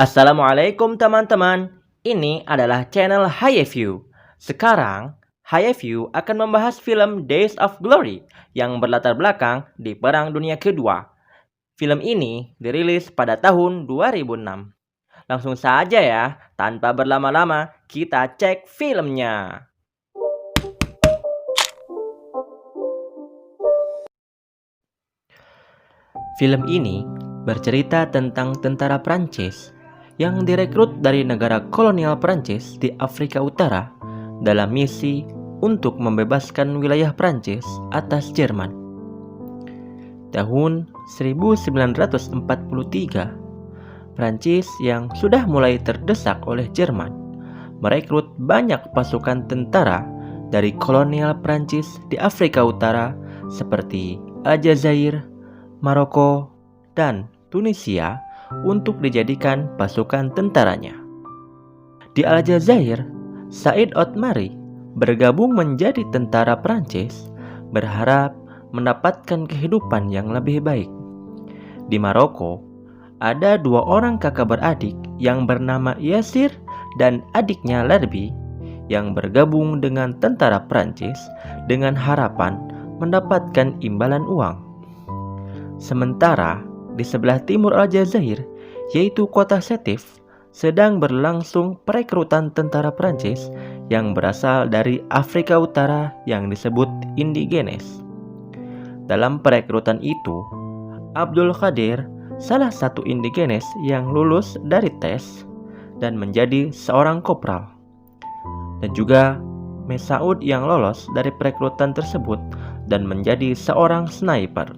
Assalamualaikum teman-teman, ini adalah channel HiView. Sekarang, HiView akan membahas film Days of Glory yang berlatar belakang di Perang Dunia Kedua. Film ini dirilis pada tahun 2006. Langsung saja ya, tanpa berlama-lama, kita cek filmnya. Film ini bercerita tentang tentara Prancis yang direkrut dari negara kolonial Prancis di Afrika Utara dalam misi untuk membebaskan wilayah Prancis atas Jerman. Tahun 1943, Prancis yang sudah mulai terdesak oleh Jerman merekrut banyak pasukan tentara dari kolonial Prancis di Afrika Utara seperti Aljazair, Maroko, dan Tunisia untuk dijadikan pasukan tentaranya. Di Aljazair, Said Otmari bergabung menjadi tentara Prancis, berharap mendapatkan kehidupan yang lebih baik. Di Maroko, ada dua orang kakak beradik yang bernama Yasir dan adiknya Larbi yang bergabung dengan tentara Prancis dengan harapan mendapatkan imbalan uang. Sementara di sebelah timur Aljazair, yaitu kota Sétif, sedang berlangsung perekrutan tentara Prancis yang berasal dari Afrika Utara yang disebut indigenes. Dalam perekrutan itu, Abdul Qadir, salah satu indigenes yang lulus dari tes dan menjadi seorang kopral. Dan juga Mesaud yang lolos dari perekrutan tersebut dan menjadi seorang sniper.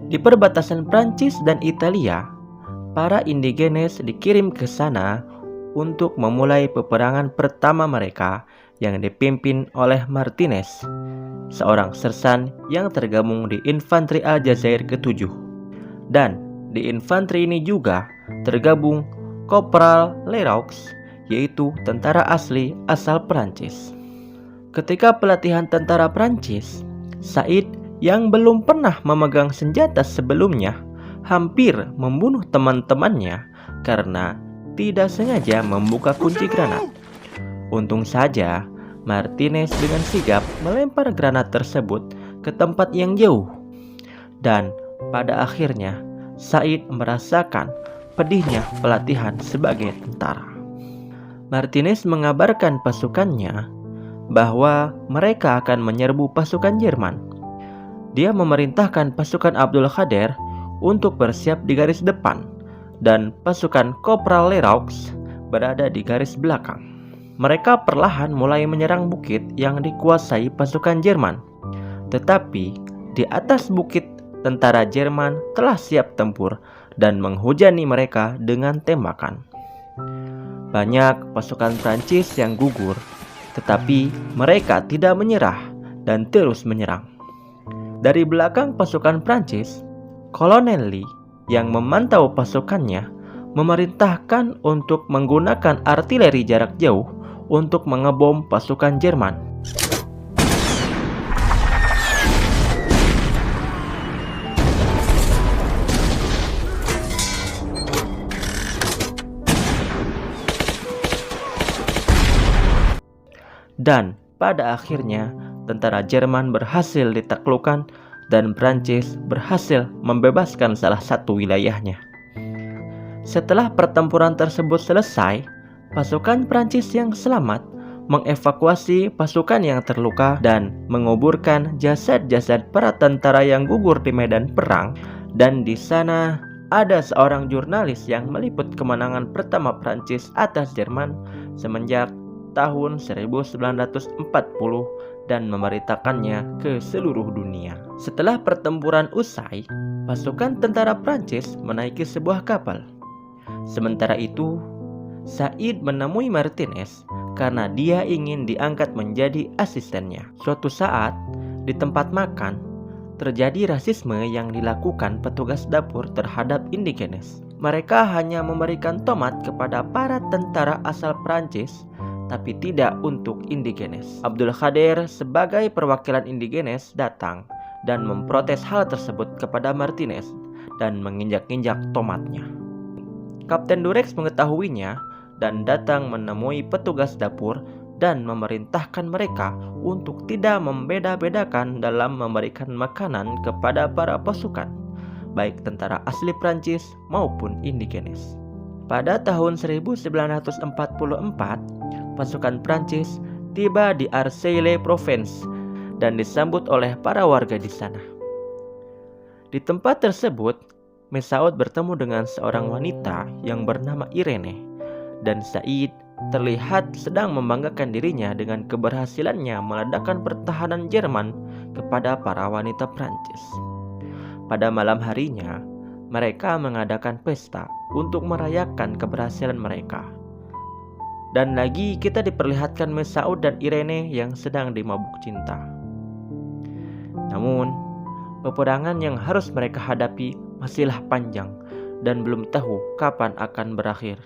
Di perbatasan Prancis dan Italia, para indigenes dikirim ke sana untuk memulai peperangan pertama mereka yang dipimpin oleh Martinez, seorang sersan yang tergabung di infanteri Aljazair ke-7. Dan di infanteri ini juga tergabung Kopral Leroux, yaitu tentara asli asal Prancis. Ketika pelatihan tentara Prancis, Said yang belum pernah memegang senjata sebelumnya hampir membunuh teman-temannya karena tidak sengaja membuka kunci granat. Untung saja Martinez dengan sigap melempar granat tersebut ke tempat yang jauh. Dan pada akhirnya Said merasakan pedihnya pelatihan sebagai tentara. Martinez mengabarkan pasukannya bahwa mereka akan menyerbu pasukan Jerman. Dia memerintahkan pasukan Abdul Qadir untuk bersiap di garis depan dan pasukan Kopral Leroux berada di garis belakang. Mereka perlahan mulai menyerang bukit yang dikuasai pasukan Jerman. Tetapi di atas bukit, tentara Jerman telah siap tempur dan menghujani mereka dengan tembakan. Banyak pasukan Prancis yang gugur, tetapi mereka tidak menyerah dan terus menyerang. Dari belakang pasukan Prancis, Kolonel Lee yang memantau pasukannya memerintahkan untuk menggunakan artileri jarak jauh untuk mengebom pasukan Jerman. Dan pada akhirnya tentara Jerman berhasil ditaklukkan dan Prancis berhasil membebaskan salah satu wilayahnya. Setelah pertempuran tersebut selesai, pasukan Prancis yang selamat mengevakuasi pasukan yang terluka dan menguburkan jasad-jasad para tentara yang gugur di medan perang. Dan di sana ada seorang jurnalis yang meliput kemenangan pertama Prancis atas Jerman semenjak tahun 1940 dan memberitakannya ke seluruh dunia. Setelah pertempuran usai, pasukan tentara Prancis menaiki sebuah kapal. Sementara itu, Said menemui Martinez karena dia ingin diangkat menjadi asistennya. Suatu saat, di tempat makan, terjadi rasisme yang dilakukan petugas dapur terhadap indigenes. Mereka hanya memberikan tomat kepada para tentara asal Prancis, tapi tidak untuk indigenes. Abdul Qadir sebagai perwakilan indigenes datang dan memprotes hal tersebut kepada Martinez dan menginjak-injak tomatnya. Kapten Durex mengetahuinya dan datang menemui petugas dapur dan memerintahkan mereka untuk tidak membeda-bedakan dalam memberikan makanan kepada para pasukan, baik tentara asli Prancis maupun indigenes. Pada tahun 1944, pasukan Prancis tiba di Arcueil-Provence dan disambut oleh para warga di sana. Di tempat tersebut, Mesaud bertemu dengan seorang wanita yang bernama Irene, dan Said terlihat sedang membanggakan dirinya dengan keberhasilannya meledakkan pertahanan Jerman kepada para wanita Prancis. Pada malam harinya, mereka mengadakan pesta untuk merayakan keberhasilan mereka. Dan lagi kita diperlihatkan Mesaud dan Irene yang sedang dimabuk cinta. Namun, peperangan yang harus mereka hadapi masihlah panjang dan belum tahu kapan akan berakhir.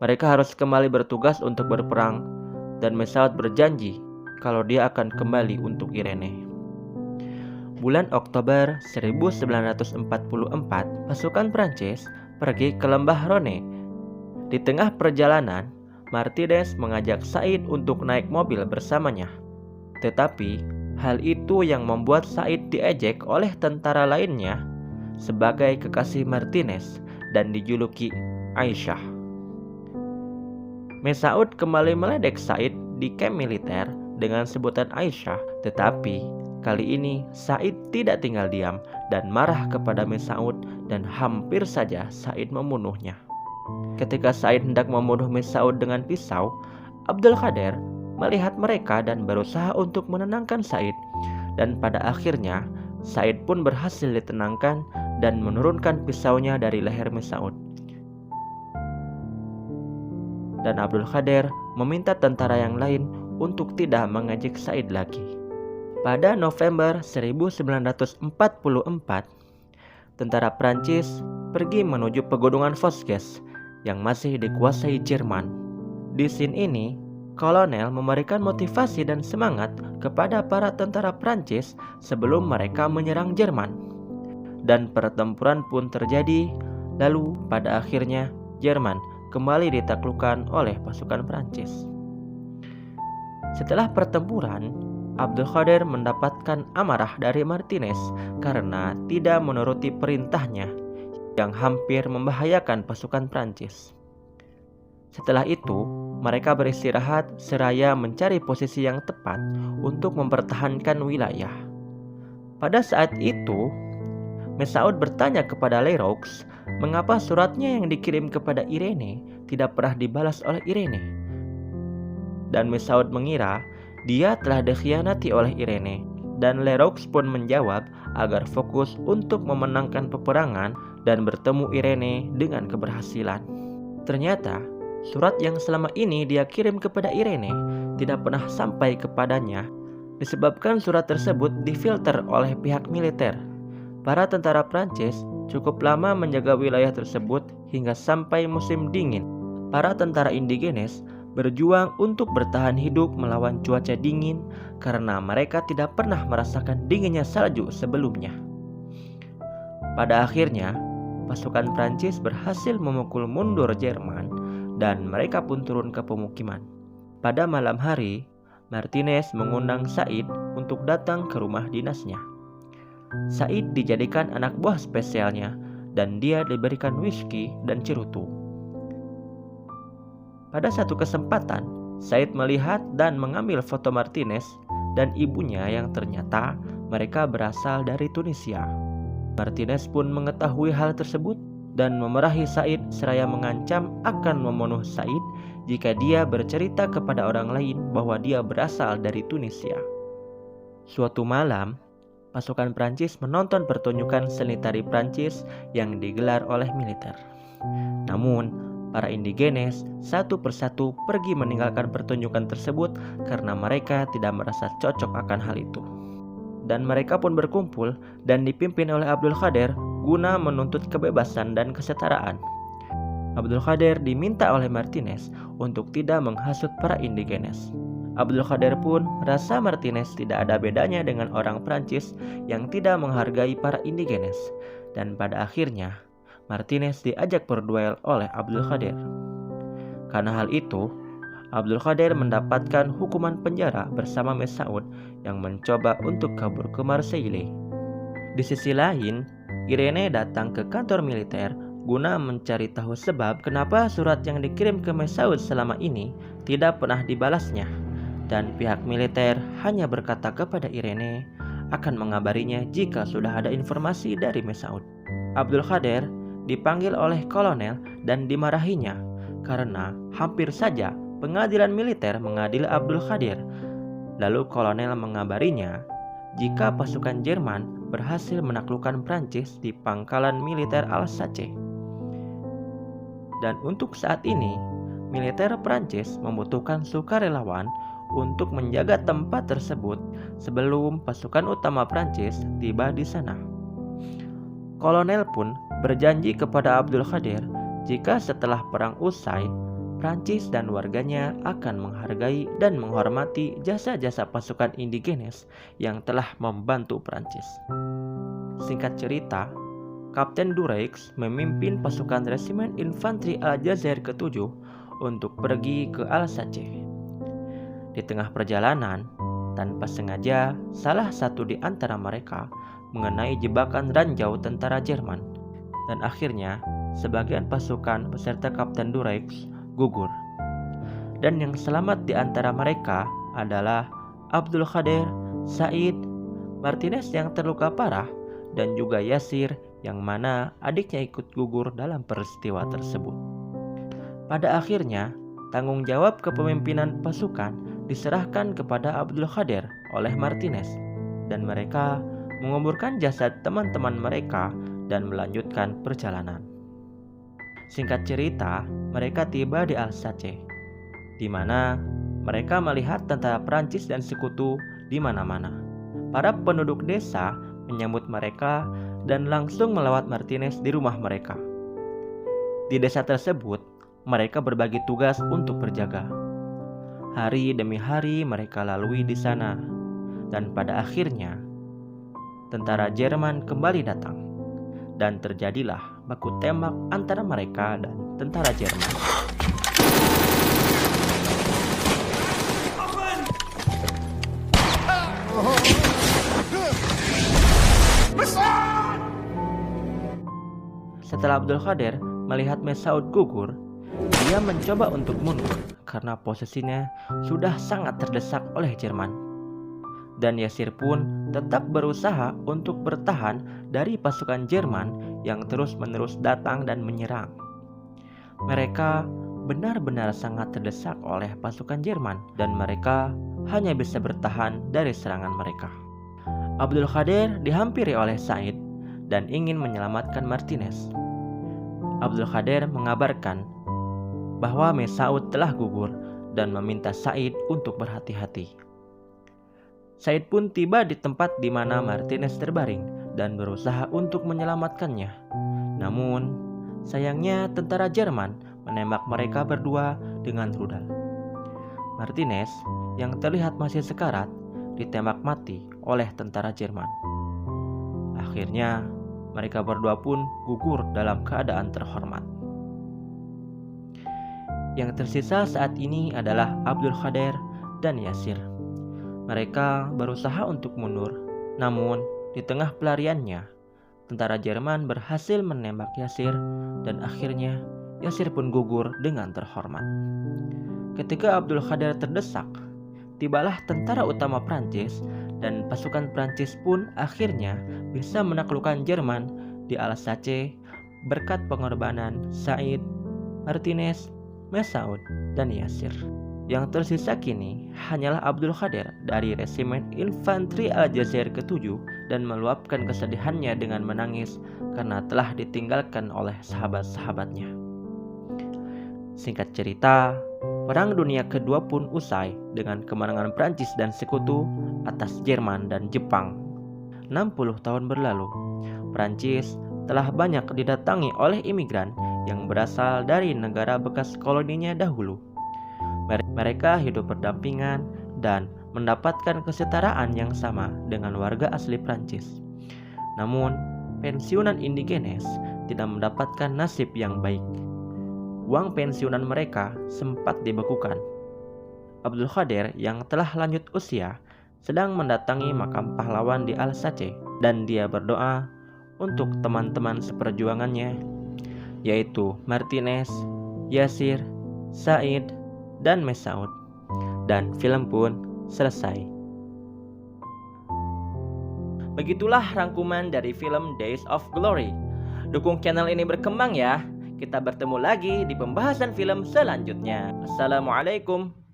Mereka harus kembali bertugas untuk berperang, dan Mesaud berjanji kalau dia akan kembali untuk Irene. Bulan Oktober 1944, pasukan Prancis pergi ke lembah Rhône. Di tengah perjalanan, Martinez mengajak Said untuk naik mobil bersamanya. Tetapi, hal itu yang membuat Said diejek oleh tentara lainnya sebagai kekasih Martinez dan dijuluki Aisyah. Mesaud kembali meledek Said di kamp militer dengan sebutan Aisyah, tetapi kali ini Said tidak tinggal diam dan marah kepada Mesaud dan hampir saja Said membunuhnya. Ketika Said hendak membunuh Mesaud dengan pisau, Abdul Qadir melihat mereka dan berusaha untuk menenangkan Said, dan pada akhirnya Said pun berhasil ditenangkan dan menurunkan pisaunya dari leher Mesaud. Dan Abdul Qadir meminta tentara yang lain untuk tidak mengejek Said lagi. Pada November 1944, tentara Prancis pergi menuju pegunungan Vosges yang masih dikuasai Jerman. Di scene ini, kolonel memberikan motivasi dan semangat kepada para tentara Prancis sebelum mereka menyerang Jerman. Dan pertempuran pun terjadi, lalu pada akhirnya Jerman kembali ditaklukkan oleh pasukan Prancis. Setelah pertempuran, Abdul Qadir mendapatkan amarah dari Martinez karena tidak menuruti perintahnya yang hampir membahayakan pasukan Prancis. Setelah itu, mereka beristirahat seraya mencari posisi yang tepat untuk mempertahankan wilayah. Pada saat itu, Mesaud bertanya kepada Leroux mengapa suratnya yang dikirim kepada Irene tidak pernah dibalas oleh Irene. Dan Mesaud mengira dia telah dikhianati oleh Irene, dan Leroux pun menjawab agar fokus untuk memenangkan peperangan dan bertemu Irene dengan keberhasilan. Ternyata, surat yang selama ini dia kirim kepada Irene tidak pernah sampai kepadanya disebabkan surat tersebut difilter oleh pihak militer. Para tentara Prancis cukup lama menjaga wilayah tersebut hingga sampai musim dingin. Para tentara indigenes berjuang untuk bertahan hidup melawan cuaca dingin karena mereka tidak pernah merasakan dinginnya salju sebelumnya. Pada akhirnya, pasukan Prancis berhasil memukul mundur Jerman dan mereka pun turun ke pemukiman. Pada malam hari, Martinez mengundang Said untuk datang ke rumah dinasnya. Said dijadikan anak buah spesialnya dan dia diberikan whisky dan cerutu. Pada satu kesempatan, Said melihat dan mengambil foto Martinez dan ibunya yang ternyata mereka berasal dari Tunisia. Martinez pun mengetahui hal tersebut dan memarahi Said seraya mengancam akan membunuh Said jika dia bercerita kepada orang lain bahwa dia berasal dari Tunisia. Suatu malam, pasukan Prancis menonton pertunjukan seni tari Prancis yang digelar oleh militer. Namun, para indigenes satu persatu pergi meninggalkan pertunjukan tersebut karena mereka tidak merasa cocok akan hal itu. Dan mereka pun berkumpul dan dipimpin oleh Abdul Qadir guna menuntut kebebasan dan kesetaraan. Abdul Qadir diminta oleh Martinez untuk tidak menghasut para indigenes. Abdul Qadir pun merasa Martinez tidak ada bedanya dengan orang Prancis yang tidak menghargai para indigenes. Dan pada akhirnya, Martinez diajak berduel oleh Abdul Qadir. Karena hal itu, Abdul Qadir mendapatkan hukuman penjara bersama Messaoud yang mencoba untuk kabur ke Marseille. Di sisi lain, Irene datang ke kantor militer guna mencari tahu sebab kenapa surat yang dikirim ke Messaoud selama ini tidak pernah dibalasnya, dan pihak militer hanya berkata kepada Irene akan mengabarinya jika sudah ada informasi dari Messaoud. Abdul Qadir dipanggil oleh kolonel dan dimarahinya karena hampir saja pengadilan militer mengadili Abdul Qadir. Lalu kolonel mengabarinya jika pasukan Jerman berhasil menaklukkan Prancis di pangkalan militer Alsace. Dan untuk saat ini, militer Prancis membutuhkan sukarelawan untuk menjaga tempat tersebut sebelum pasukan utama Prancis tiba di sana. Kolonel pun berjanji kepada Abdul Qadir jika setelah perang usai, Prancis dan warganya akan menghargai dan menghormati jasa-jasa pasukan indigenes yang telah membantu Prancis. Singkat cerita, Kapten Durex memimpin pasukan Resimen Infanteri Aljazair ke-7 untuk pergi ke Alsace. Di tengah perjalanan, tanpa sengaja, salah satu di antara mereka mengenai jebakan ranjau tentara Jerman, dan akhirnya sebagian pasukan beserta Kapten Durex gugur. Dan yang selamat di antara mereka adalah Abdul Qadir, Said, Martinez yang terluka parah, dan juga Yasir yang mana adiknya ikut gugur dalam peristiwa tersebut. Pada akhirnya, tanggung jawab kepemimpinan pasukan diserahkan kepada Abdul Qadir oleh Martinez, dan mereka menguburkan jasad teman-teman mereka dan melanjutkan perjalanan. Singkat cerita, mereka tiba di Alsace, di mana mereka melihat tentara Prancis dan sekutu di mana-mana. Para penduduk desa menyambut mereka dan langsung melawat Martinez di rumah mereka. Di desa tersebut, mereka berbagi tugas untuk berjaga. Hari demi hari mereka lalui di sana, dan pada akhirnya tentara Jerman kembali datang, dan terjadilah baku tembak antara mereka dan tentara Jerman. Setelah Abdul Qadir melihat Messaoud gugur, dia mencoba untuk mundur karena posisinya sudah sangat terdesak oleh Jerman. Dan Yasir pun tetap berusaha untuk bertahan dari pasukan Jerman yang terus-menerus datang dan menyerang. Mereka benar-benar sangat terdesak oleh pasukan Jerman dan mereka hanya bisa bertahan dari serangan mereka. Abdul Qadir dihampiri oleh Said dan ingin menyelamatkan Martinez. Abdul Qadir mengabarkan bahwa Messaoud telah gugur dan meminta Said untuk berhati-hati. Said pun tiba di tempat di mana Martinez terbaring dan berusaha untuk menyelamatkannya. Namun, sayangnya tentara Jerman menembak mereka berdua dengan rudal. Martinez, yang terlihat masih sekarat, ditembak mati oleh tentara Jerman. Akhirnya, mereka berdua pun gugur dalam keadaan terhormat. Yang tersisa saat ini adalah Abdul Qadir dan Yasir. Mereka berusaha untuk mundur, namun di tengah pelariannya, tentara Jerman berhasil menembak Yasir dan akhirnya Yasir pun gugur dengan terhormat. Ketika Abdul Qadir terdesak, tibalah tentara utama Prancis dan pasukan Prancis pun akhirnya bisa menaklukkan Jerman di Alsace berkat pengorbanan Said, Martinez, Messaoud, dan Yasir. Yang tersisa kini hanyalah Abdul Qadir dari Resimen Infanteri Aljazair ke-7 dan meluapkan kesedihannya dengan menangis karena telah ditinggalkan oleh sahabat-sahabatnya. Singkat cerita, Perang Dunia Kedua pun usai dengan kemenangan Prancis dan sekutu atas Jerman dan Jepang. 60 tahun berlalu, Prancis telah banyak didatangi oleh imigran yang berasal dari negara bekas koloninya dahulu. Mereka hidup berdampingan dan mendapatkan kesetaraan yang sama dengan warga asli Prancis. Namun, pensiunan indigenes tidak mendapatkan nasib yang baik. Uang pensiunan mereka sempat dibekukan. Abdul Qadir yang telah lanjut usia sedang mendatangi makam pahlawan di Alsace dan dia berdoa untuk teman-teman seperjuangannya, yaitu Martinez, Yasir, Said, dan Mesaud. Dan film pun selesai. Begitulah rangkuman dari film Days of Glory. Dukung channel ini berkembang ya. Kita bertemu lagi di pembahasan film selanjutnya. Assalamualaikum.